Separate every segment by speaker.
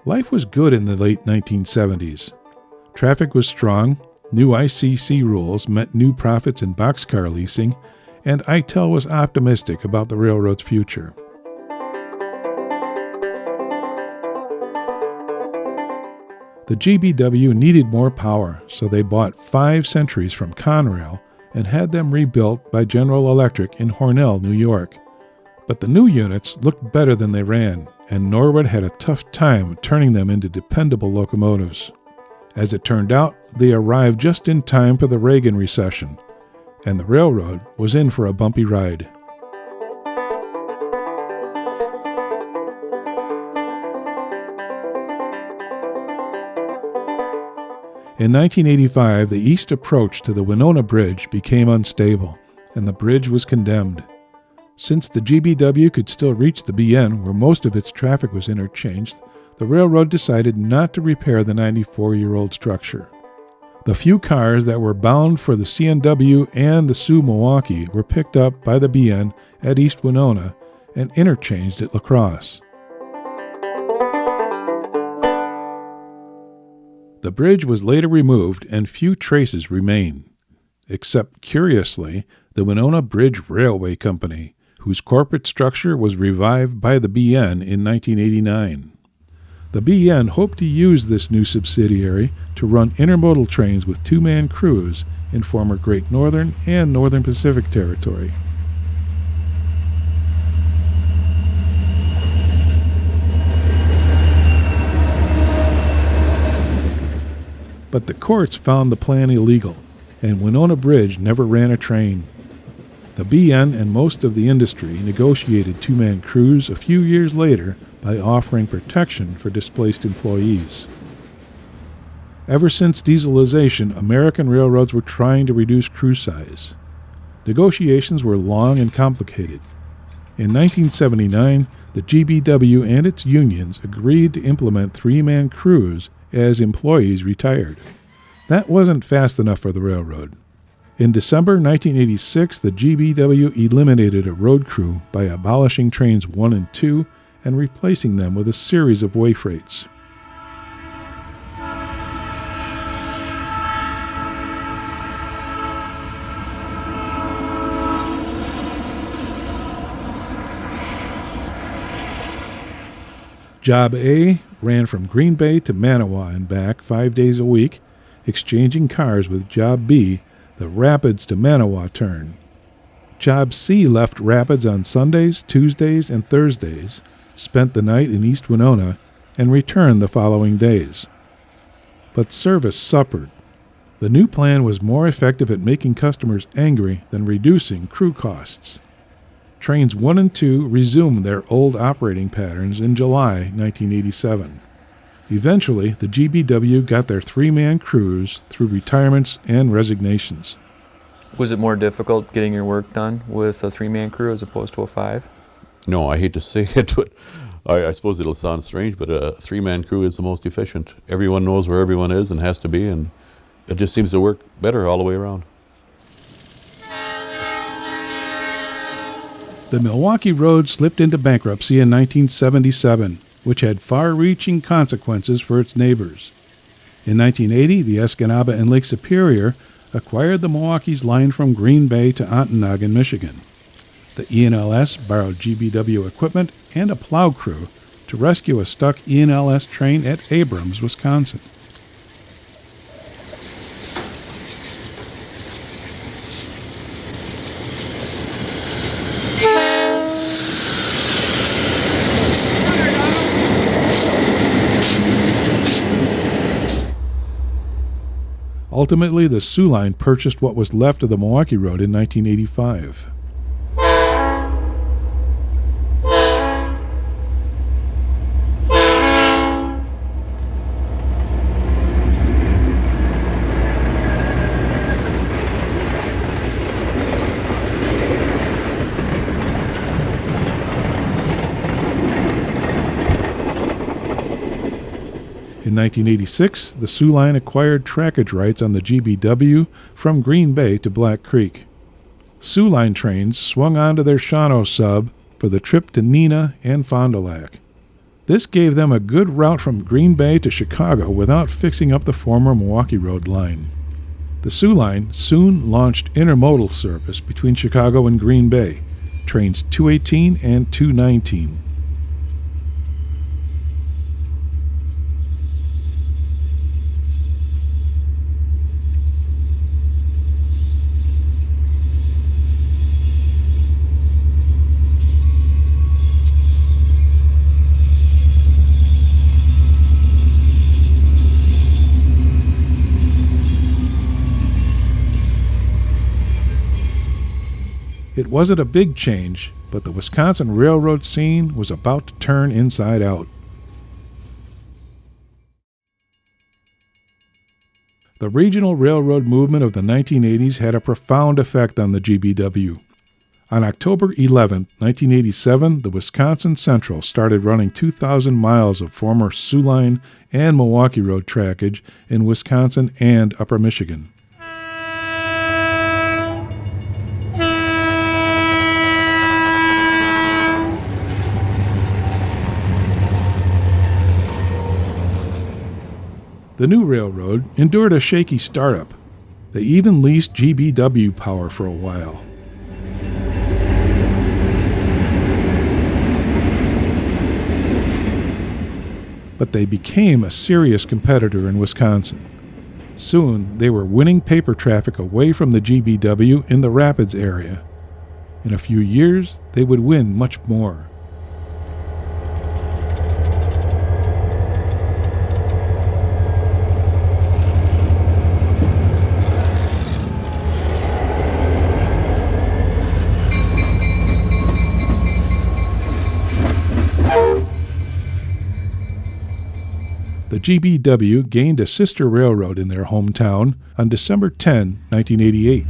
Speaker 1: Life was good in the late 1970s. Traffic was strong, new ICC rules meant new profits in boxcar leasing, and ITEL was optimistic about the railroad's future. The GBW needed more power, so they bought 5 Centuries from Conrail and had them rebuilt by General Electric in Hornell, New York. But the new units looked better than they ran, and Norwood had a tough time turning them into dependable locomotives. As it turned out, they arrived just in time for the Reagan recession, and the railroad was in for a bumpy ride. In 1985, the east approach to the Winona Bridge became unstable, and the bridge was condemned. Since the GBW could still reach the BN, where most of its traffic was interchanged, the railroad decided not to repair the 94-year-old structure. The few cars that were bound for the CNW and the Soo-Milwaukee were picked up by the BN at East Winona and interchanged at La Crosse. The bridge was later removed and few traces remain, except, curiously, the Winona Bridge Railway Company, whose corporate structure was revived by the BN in 1989. The BN hoped to use this new subsidiary to run intermodal trains with 2-man crews in former Great Northern and Northern Pacific Territory. But the courts found the plan illegal, and Winona Bridge never ran a train. The BN and most of the industry negotiated 2-man crews a few years later by offering protection for displaced employees. Ever since dieselization, American railroads were trying to reduce crew size. Negotiations were long and complicated. In 1979, the GBW and its unions agreed to implement 3-man crews as employees retired. That wasn't fast enough for the railroad. In December 1986, the GBW eliminated a road crew by abolishing trains 1 and 2 and replacing them with a series of way freights. Job A ran from Green Bay to Manawa and back 5 days a week, exchanging cars with Job B, the Rapids to Manawa turn. Job C left Rapids on Sundays, Tuesdays, and Thursdays, spent the night in East Winona, and returned the following days. But service suffered. The new plan was more effective at making customers angry than reducing crew costs. Trains 1 and 2 resumed their old operating patterns in July 1987. Eventually, the GBW got their 3-man crews through retirements and resignations.
Speaker 2: Was it more difficult getting your work done with a 3-man crew as opposed to a 5?
Speaker 3: No, I hate to say it, but I suppose it'll sound strange, but a 3-man crew is the most efficient. Everyone knows where everyone is and has to be, and it just seems to work better all the way around.
Speaker 1: The Milwaukee Road slipped into bankruptcy in 1977, which had far-reaching consequences for its neighbors. In 1980, the Escanaba and Lake Superior acquired the Milwaukee's line from Green Bay to Ontonagon, Michigan. The ENLS borrowed GBW equipment and a plow crew to rescue a stuck ENLS train at Abrams, Wisconsin. Ultimately, the Soo Line purchased what was left of the Milwaukee Road in 1985. In 1986, the Soo Line acquired trackage rights on the GBW from Green Bay to Black Creek. Soo Line trains swung onto their Shawano sub for the trip to Neenah and Fond du Lac. This gave them a good route from Green Bay to Chicago without fixing up the former Milwaukee Road line. The Soo Line soon launched intermodal service between Chicago and Green Bay, trains 218 and 219. It wasn't a big change, but the Wisconsin railroad scene was about to turn inside out. The regional railroad movement of the 1980s had a profound effect on the GBW. On October 11, 1987, the Wisconsin Central started running 2,000 miles of former Soo Line and Milwaukee Road trackage in Wisconsin and Upper Michigan. The new railroad endured a shaky startup. They even leased GBW power for a while. But they became a serious competitor in Wisconsin. Soon, they were winning paper traffic away from the GBW in the Rapids area. In a few years, they would win much more. The GBW gained a sister railroad in their hometown on December 10, 1988.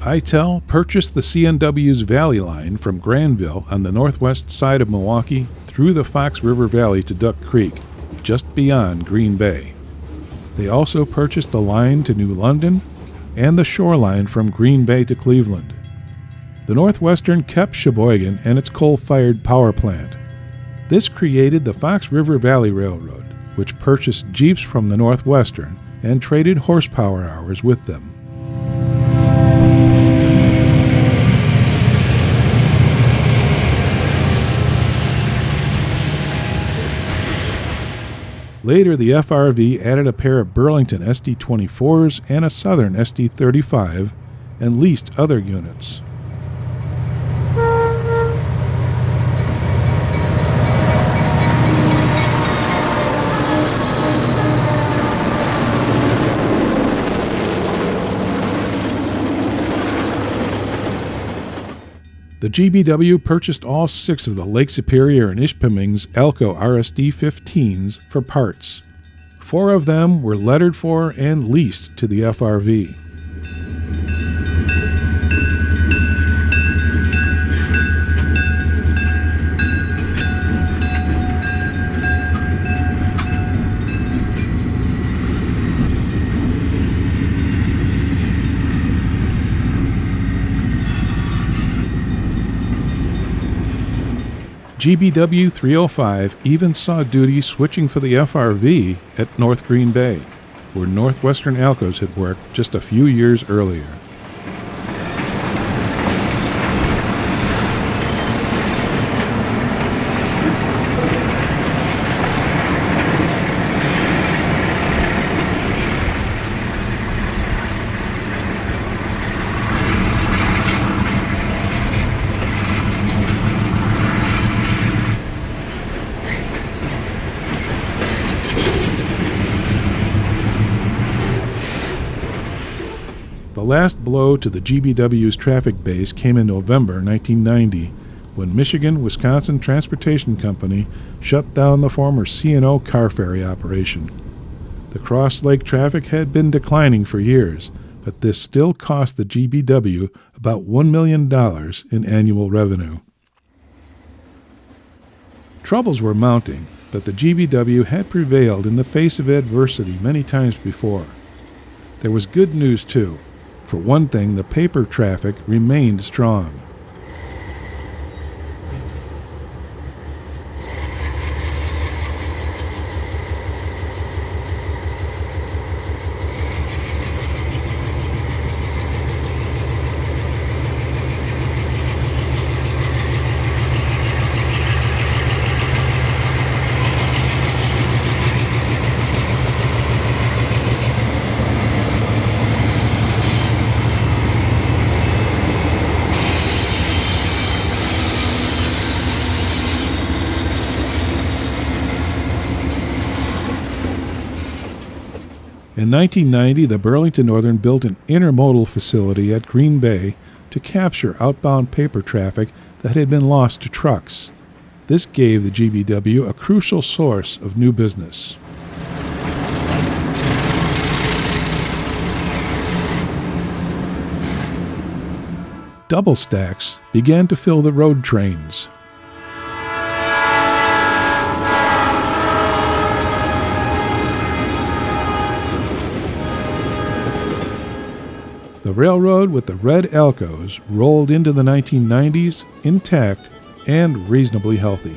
Speaker 1: ITEL purchased the CNW's Valley Line from Granville on the northwest side of Milwaukee through the Fox River Valley to Duck Creek, just beyond Green Bay. They also purchased the line to New London and the shoreline from Green Bay to Cleveland. The Northwestern kept Sheboygan and its coal-fired power plant. This created the Fox River Valley Railroad, which purchased jeeps from the Northwestern and traded horsepower hours with them. Later, the FRV added a pair of Burlington SD-24s and a Southern SD-35 and leased other units. The GBW purchased all 6 of the Lake Superior and Ishpeming's Elko RSD-15s for parts. 4 of them were lettered for and leased to the FRV. GBW 305 even saw duty switching for the FRV at North Green Bay, where Northwestern Alcos had worked just a few years earlier. The last blow to the GBW's traffic base came in November 1990, when Michigan-Wisconsin Transportation Company shut down the former C&O car ferry operation. The cross-lake traffic had been declining for years, but this still cost the GBW about $1 million in annual revenue. Troubles were mounting. but the GBW had prevailed in the face of adversity many times before. There was good news, too. For one thing, the paper traffic remained strong. In 1990, the Burlington Northern built an intermodal facility at Green Bay to capture outbound paper traffic that had been lost to trucks. This gave the GBW a crucial source of new business. Double stacks began to fill the road trains. The railroad with the red Elkos rolled into the 1990s intact and reasonably healthy.